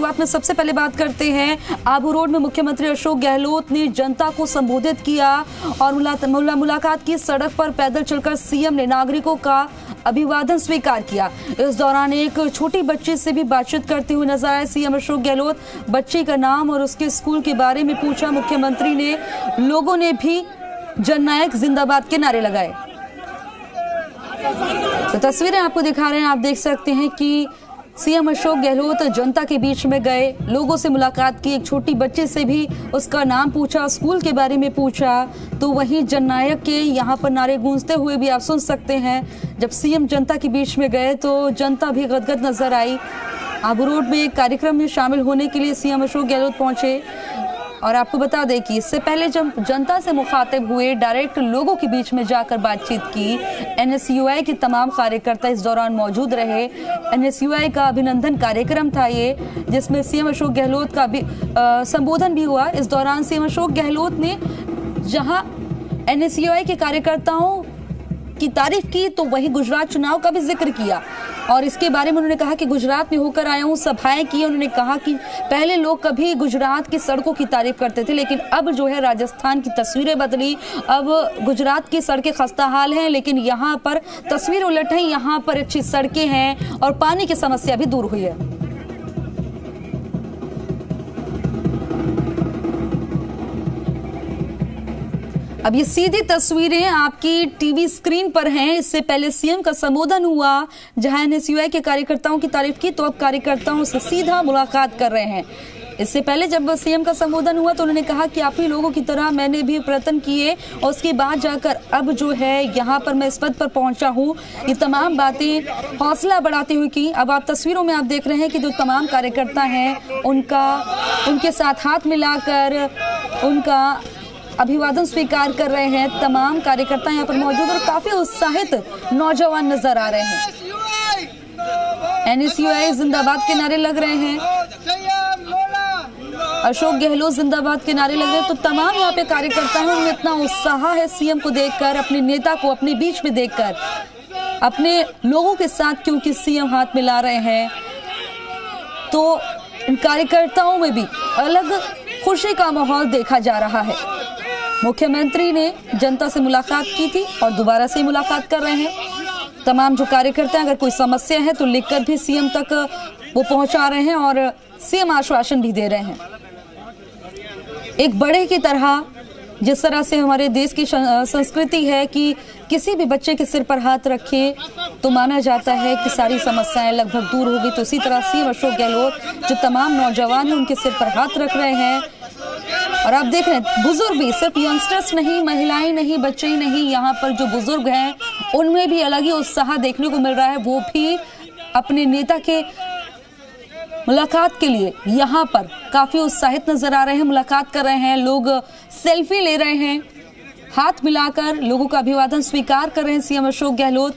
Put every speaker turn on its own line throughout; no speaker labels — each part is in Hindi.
शुरुआत में सबसे पहले बात करते हैं, आबू रोड में मुख्यमंत्री अशोक गहलोत ने जनता को संबोधित किया और मुलाकात की। सड़क पर पैदल चलकर सीएम ने नागरिकों का अभिवादन स्वीकार किया। इस दौरान एक छोटी बच्ची से भी बातचीत करते हुए नजर आए सीएम अशोक गहलोत। बच्ची का नाम और उसके स्कूल के बारे में पूछा मुख्यमंत्री ने। लोगों ने भी जननायक जिंदाबाद के नारे लगाए। तो तस्वीरें आपको दिखा रहे हैं, आप देख सकते हैं कि सीएम अशोक गहलोत जनता के बीच में गए, लोगों से मुलाकात की, एक छोटी बच्चे से भी उसका नाम पूछा, स्कूल के बारे में पूछा। तो वहीं जननायक के यहाँ पर नारे गूंजते हुए भी आप सुन सकते हैं। जब सीएम जनता के बीच में गए तो जनता भी गदगद नजर आई। आबू रोड में एक कार्यक्रम में शामिल होने के लिए सीएम अशोक गहलोत पहुंचे। और आपको बता दें कि इससे पहले जब जनता से मुखातिब हुए, डायरेक्ट लोगों के बीच में जाकर बातचीत की। एनएसयूआई के तमाम कार्यकर्ता इस दौरान मौजूद रहे। एनएसयूआई का अभिनंदन कार्यक्रम था ये, जिसमें सीएम अशोक गहलोत का भी संबोधन भी हुआ। इस दौरान सीएम अशोक गहलोत ने जहां एनएसयूआई के कार्यकर्ताओं की तारीफ की तो वही गुजरात चुनाव का भी जिक्र किया। और इसके बारे में उन्होंने कहा कि गुजरात में होकर आया हूँ, सभाएं की। उन्होंने कहा कि पहले लोग कभी गुजरात की सड़कों की तारीफ करते थे, लेकिन अब जो है राजस्थान की तस्वीरें बदली। अब गुजरात की सड़कें खस्ता हाल हैं, लेकिन यहाँ पर तस्वीर उलट है। यहाँ पर अच्छी सड़कें हैं और पानी की समस्या भी दूर हुई है। अब ये सीधी तस्वीरें आपकी टीवी स्क्रीन पर हैं। इससे पहले सीएम का संबोधन हुआ जहां एनएसयूआई के कार्यकर्ताओं की तारीफ की, तो अब कार्यकर्ताओं से सीधा मुलाकात कर रहे हैं। इससे पहले जब सीएम का संबोधन हुआ तो उन्होंने कहा कि आप ही लोगों की तरह मैंने भी प्रयत्न किए और उसके बाद जाकर अब जो है यहाँ पर मैं इस पद पर पहुंचा हूँ। ये तमाम बातें हौसला बढ़ाती हुई की। अब आप तस्वीरों में आप देख रहे हैं कि जो तमाम कार्यकर्ता हैं उनके साथ हाथ मिलाकर उनका अभिवादन स्वीकार कर रहे हैं। तमाम कार्यकर्ता यहाँ पर मौजूद और काफी उत्साहित नौजवान नजर आ रहे हैं। एनएसयूआई जिंदाबाद के नारे लग रहे हैं, अशोक गहलोत जिंदाबाद के नारे लग रहे हैं। तो तमाम यहाँ पे कार्यकर्ता हैं, उनमें इतना उत्साह है सीएम को देखकर, अपने नेता को अपने बीच में देखकर, अपने लोगों के साथ क्योंकि सीएम हाथ मिला रहे हैं। तो इन कार्यकर्ताओं में भी अलग खुशी का माहौल देखा जा रहा है। मुख्यमंत्री ने जनता से मुलाकात की थी और दोबारा से मुलाकात कर रहे हैं। तमाम जो कार्यकर्ता हैं, अगर कोई समस्या है तो लिखकर भी सीएम तक वो पहुंचा रहे हैं और सीएम आश्वासन भी दे रहे हैं। एक बड़े की तरह, जिस तरह से हमारे देश की संस्कृति है कि किसी भी बच्चे के सिर पर हाथ रखे तो माना जाता है कि सारी समस्याएं लगभग दूर होगी। तो इसी तरह सीएम अशोक गहलोत जो तमाम नौजवान हैं उनके सिर पर हाथ रख रहे हैं। और आप देख रहे हैं बुजुर्ग भी, सिर्फ यंगस्टर्स नहीं, महिलाएं नहीं, बच्चे ही नहीं, यहाँ पर जो बुजुर्ग हैं उनमें भी अलग ही उत्साह देखने को मिल रहा है। वो भी अपने नेता के मुलाकात के लिए यहाँ पर काफी उत्साहित नजर आ रहे हैं, मुलाकात कर रहे हैं। लोग सेल्फी ले रहे हैं, हाथ मिलाकर लोगों का अभिवादन स्वीकार कर रहे हैं सीएम अशोक गहलोत।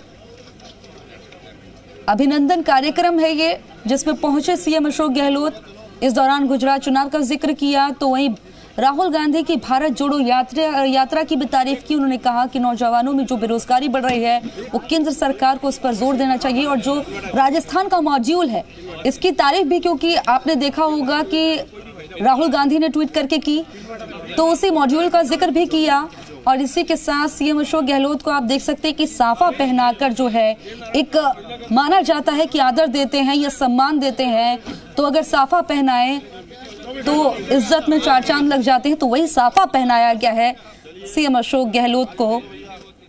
अभिनंदन कार्यक्रम है ये जिसमें पहुंचे सीएम अशोक गहलोत। इस दौरान गुजरात चुनाव का जिक्र किया तो वहीं राहुल गांधी की भारत जोड़ो यात्रा की भी तारीफ की। उन्होंने कहा कि नौजवानों में जो बेरोजगारी बढ़ रही है वो केंद्र सरकार को उस पर जोर देना चाहिए। और जो राजस्थान का मॉड्यूल है इसकी तारीफ भी, क्योंकि आपने देखा होगा कि राहुल गांधी ने ट्वीट करके की तो उसी मॉड्यूल का जिक्र भी किया। और इसी के साथ सीएम अशोक गहलोत को आप देख सकते हैं कि साफा पहनाकर जो है एक माना जाता है कि आदर देते हैं या सम्मान देते हैं। तो अगर साफा पहनाए तो इज्जत में चार चांद लग जाते हैं, तो वही साफा पहनाया गया है सीएम अशोक गहलोत को।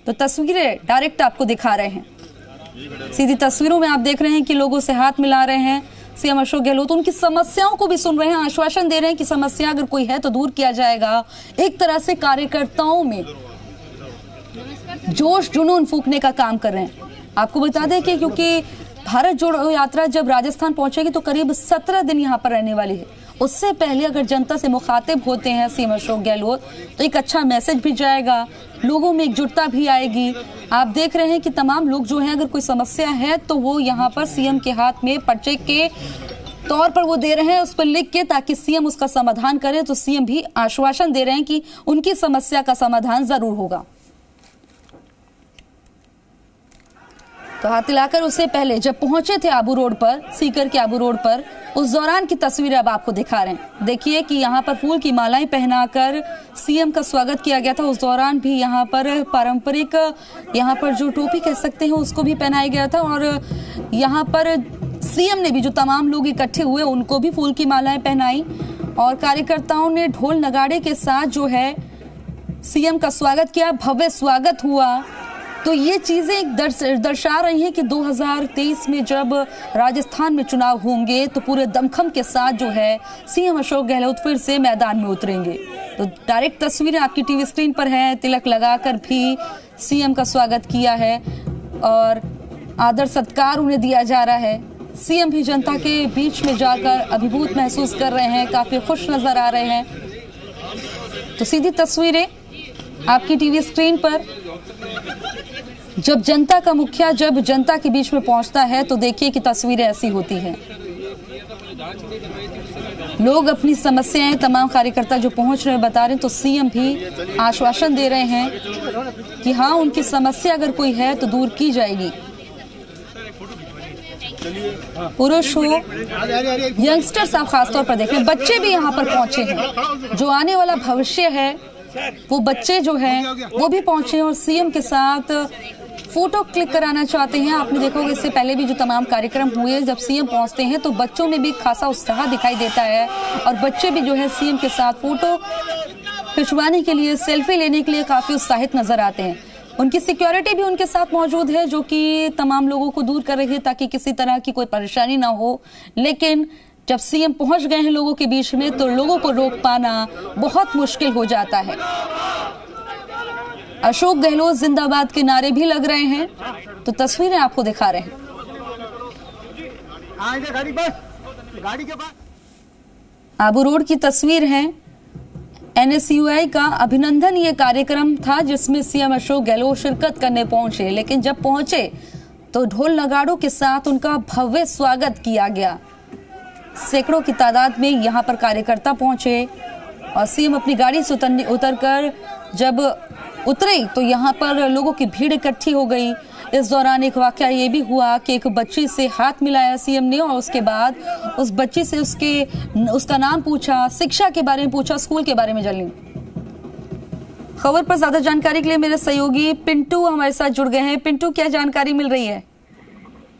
तो तस्वीरें डायरेक्ट आपको दिखा रहे हैं। सीधी तस्वीरों में आप देख रहे हैं कि लोगों से हाथ मिला रहे हैं सीएम अशोक गहलोत। उनकी समस्याओं को भी सुन रहे हैं, आश्वासन दे रहे हैं कि समस्या अगर कोई है तो दूर किया जाएगा। एक तरह से कार्यकर्ताओं में जोश जुनून फूंकने का काम कर रहे हैं। आपको बता दें कि क्योंकि भारत जोड़ो यात्रा जब राजस्थान पहुंचेगी तो करीब 17 दिन यहाँ पर रहने वाली है। उससे पहले अगर जनता से मुखातिब होते हैं सीएम अशोक गहलोत तो एक अच्छा मैसेज भी जाएगा, लोगों में एकजुटता भी आएगी। आप देख रहे हैं कि तमाम लोग जो हैं अगर कोई समस्या है तो वो यहाँ पर सीएम के हाथ में पर्चे के तौर पर वो दे रहे हैं, उस पर लिख के, ताकि सीएम उसका समाधान करे। तो सीएम भी आश्वासन दे रहे हैं कि उनकी समस्या का समाधान जरूर होगा। तो हाथ मिलाकर उससे पहले जब पहुंचे थे आबू रोड पर, सीकर के आबू रोड पर, उस दौरान की तस्वीरें अब आपको दिखा रहे हैं। देखिए कि यहाँ पर फूल की मालाएं पहनाकर सीएम का स्वागत किया गया था। उस दौरान भी यहाँ पर पारंपरिक यहाँ पर जो टोपी कह सकते हैं उसको भी पहनाया गया था और यहाँ पर सीएम ने भी जो तमाम लोग इकट्ठे हुए उनको भी फूल की मालाएं पहनाई और कार्यकर्ताओं ने ढोल नगाड़े के साथ जो है सीएम का स्वागत किया, भव्य स्वागत हुआ। तो ये चीजें दर्शा रही हैं कि 2023 में जब राजस्थान में चुनाव होंगे तो पूरे दमखम के साथ जो है सीएम अशोक गहलोत फिर से मैदान में उतरेंगे। तो डायरेक्ट तस्वीरें आपकी टीवी स्क्रीन पर हैं। तिलक लगाकर भी सीएम का स्वागत किया है और आदर सत्कार उन्हें दिया जा रहा है। सीएम भी जनता के बीच में जाकर अभिभूत महसूस कर रहे हैं, काफी खुश नजर आ रहे हैं। तो सीधी तस्वीरें आपकी टीवी स्क्रीन पर। जब जनता का मुखिया जब जनता के बीच में पहुंचता है तो देखिए कि तस्वीरें ऐसी होती हैं। लोग अपनी समस्याएं, तमाम कार्यकर्ता जो पहुंच रहे हैं बता रहे हैं, तो सीएम भी आश्वासन दे रहे हैं कि हाँ, उनकी समस्या अगर कोई है तो दूर की जाएगी। पुरुष हो, यंगस्टर्स आप खासतौर पर देखें, बच्चे भी यहाँ पर पहुंचे हैं। जो आने वाला भविष्य है वो बच्चे जो हैं वो भी पहुंचे हैं और सीएम के साथ फोटो क्लिक कराना चाहते हैं। आपने देखा होगा इससे पहले भी जो तमाम कार्यक्रम हुए, जब सीएम पहुंचते हैं तो बच्चों में भी खासा उत्साह दिखाई देता है और बच्चे भी जो है सीएम के साथ फोटो खिंचवाने के लिए, सेल्फी लेने के लिए काफी उत्साहित नजर आते हैं। उनकी सिक्योरिटी भी उनके साथ मौजूद है जो कि तमाम लोगों को दूर कर रही है ताकि किसी तरह की कोई परेशानी ना हो। लेकिन जब सीएम पहुंच गए हैं लोगों के बीच में तो लोगों को रोक पाना बहुत मुश्किल हो जाता है। अशोक गहलोत जिंदाबाद के नारे भी लग रहे हैं, तो तस्वीरें आपको दिखा रहे हैं। आबू रोड की तस्वीर है। NSUI का अभिनंदन ये कार्यक्रम था जिसमें सीएम अशोक गहलोत शिरकत करने पहुंचे, लेकिन जब पहुंचे तो ढोल नगाड़ों के साथ उनका भव्य स्वागत किया गया। सैकड़ों की तादाद में यहाँ पर कार्यकर्ता पहुंचे और सीएम अपनी गाड़ी से उतरकर जब उतरे तो यहाँ पर लोगों की भीड़ इकट्ठी हो गई। इस दौरान एक वाकया ये भी हुआ कि एक बच्ची से हाथ मिलाया सीएम ने और उसके बाद उस बच्ची से उसका नाम पूछा, शिक्षा के बारे में पूछा, स्कूल के बारे में जानी। खबर पर ज्यादा जानकारी के लिए मेरे सहयोगी पिंटू हमारे साथ जुड़ गए हैं। पिंटू, क्या जानकारी मिल रही है?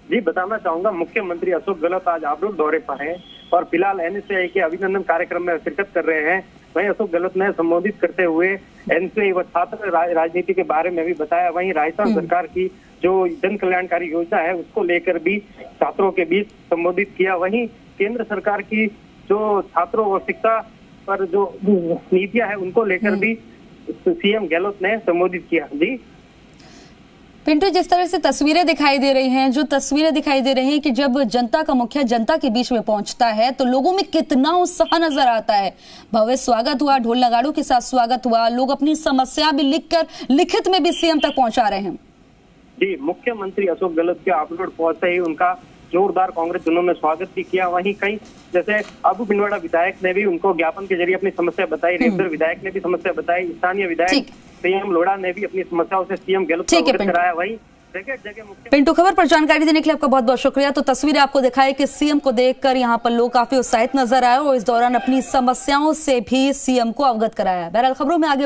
जी, बताना चाहूंगा, मुख्यमंत्री अशोक गहलोत आज आबू दौरे पर हैं और फिलहाल NSUI के अभिनंदन कार्यक्रम में शिरकत कर रहे हैं। वहीं अशोक गहलोत ने संबोधित करते हुए NSUI व छात्र राजनीति के बारे में भी बताया। वहीं राजस्थान सरकार की जो जन कल्याणकारी योजना है उसको लेकर भी छात्रों के बीच संबोधित किया। वहीं केंद्र सरकार की जो छात्रों और शिक्षा पर जो नीतियां हैं उनको लेकर भी सीएम गहलोत ने संबोधित किया। जी
पिंटू, जिस तरह से तस्वीरें दिखाई दे रही हैं, जो तस्वीरें दिखाई दे रही हैं कि जब जनता का मुखिया जनता के बीच में पहुंचता है तो लोगों में कितना उत्साह नजर आता है। भव्य स्वागत हुआ, ढोल नगाड़ों के साथ स्वागत हुआ, लोग अपनी समस्या भी लिखित में भी सीएम तक पहुंचा रहे हैं।
जी, मुख्यमंत्री अशोक गहलोत के आबू रोड पहुंचते ही उनका जोरदार कांग्रेस जनों ने स्वागत भी किया। वहीं कई जैसे अबू पिंडवाड़ा विधायक ने भी उनको ज्ञापन के जरिए अपनी समस्या बताई, रेवदर विधायक ने भी समस्या बताई, स्थानीय विधायक सीएम लोढ़ा ने भी अपनी समस्याओं से सीएम गहलोत को अवगत कराया। वहीं पिंटू, खबर पर जानकारी देने के लिए आपका बहुत बहुत शुक्रिया। तो तस्वीरें आपको दिखाई कि सीएम को देखकर यहाँ पर लोग काफी उत्साहित नजर आए और इस दौरान अपनी समस्याओं से भी सीएम को अवगत कराया। बहरहाल खबरों में आगे